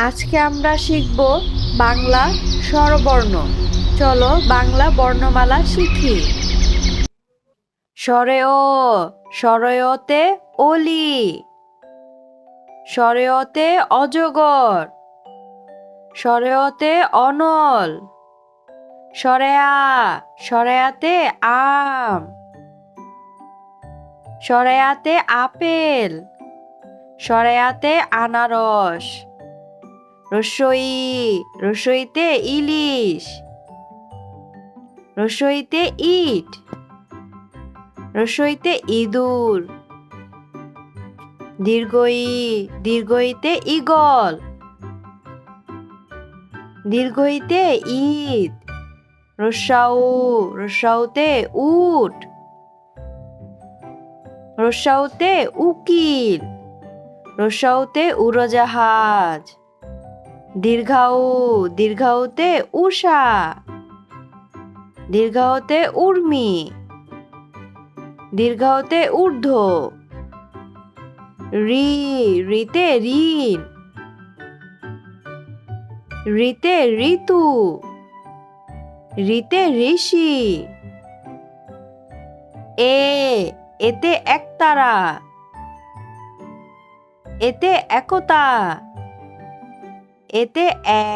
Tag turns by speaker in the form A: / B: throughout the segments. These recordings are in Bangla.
A: আজকে আমরা শিখব বাংলা স্বরবর্ণ। চলো বাংলা বর্ণমালা শিখি। স্বরে ও, স্বরয়তে অলি, স্বরয়তে অজগর, স্বরয়তে অনল, স্বরেয়া, স্বরেয়াতে আম, স্বরেয়াতে আপেল, স্বরেয়াতে আনারস, রসই, রসইতে ইলিশ, রসইতে ইট, রসইতে ইঁদুর, দীর্ঘই, দীর্ঘইতে ঈগল, দীর্ঘইতে ঈদ, রস্যাউ, রস্যাউতে উট, রস্যাউতে উকিল, রস্যাউতে উড়োজাহাজ, দীর্ঘাউ, দীর্ঘাউতে উষা, দীর্ঘাউতে উর্মি, দীর্ঘাউতে ঊর্ধ্ব, রি, রিতে ঋণ, রিতে ঋতু, রিতে ঋষি, এতে একতারা, এতে একতা, এতে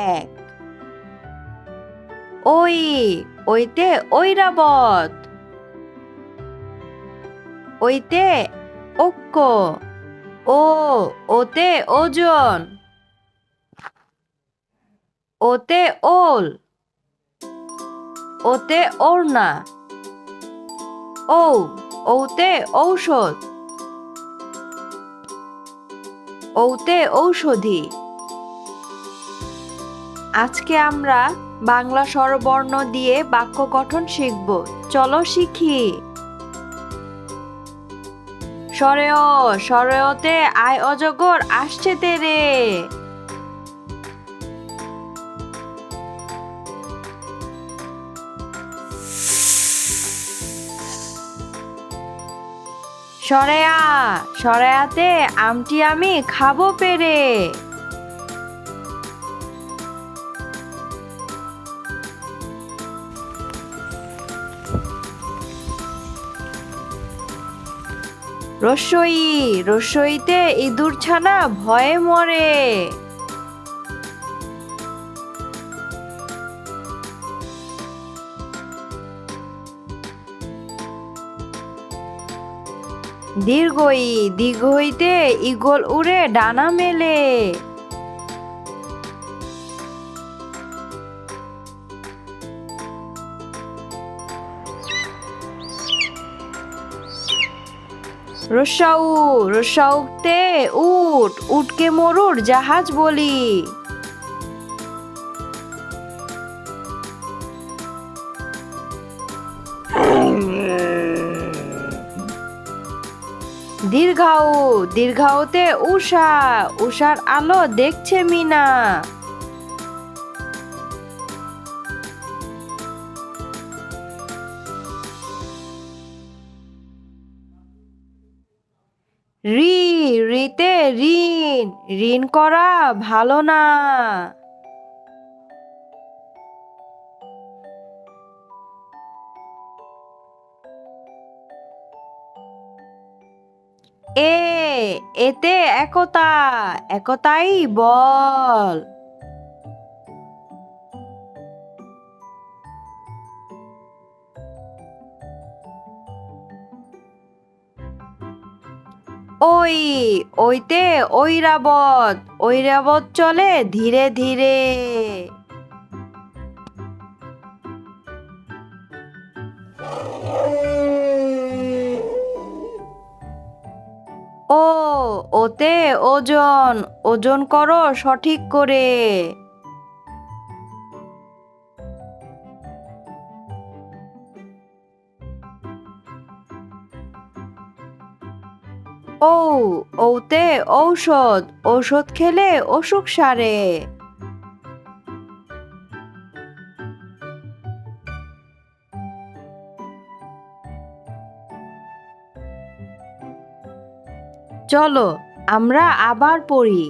A: এক, ওই, ওইতে ঐরাবত, ওইতে ঐক্য, ওতে ওজন, ওতে ওল, ওতে ওড়না, ওতে ঔষধ, ওতে ঔষধি। আজকে আমরা বাংলা স্বরবর্ণ দিয়ে বাক্য গঠন শিখব। চলো শিখি। স্বরেয়, স্বরেয়তে আয় অজগর আসছে তেরে, স্বরেয়া, স্বরেয়াতে আমটি আমি খাবো পেরে, রস্যই, রস্যইতে ইঁদুর ছানা ভয়ে মরে, দীর্ঘই, দীর্ঘইতে ঈগল উড়ে ডানা মেলে, রস্যাউ, রস্যাউতে উট, উটকে মরুর জাহাজ বলি, দীর্ঘাউ, দীর্ঘাউতে উষা, উষার আলো দেখছে মিনা, রি, রিতে ঋণ, ঋণ করা ভালো না, এতে একতা, একতাই বল, ওইতে ঐরাবত, ঐরাবত চলে ধীরে ধীরে, ওতে ওজন, ওজন করো সঠিক করে, ওতে ঔষধ, ঔষধ খেলে অসুখ সারে, চলো আমরা আবার পড়ি।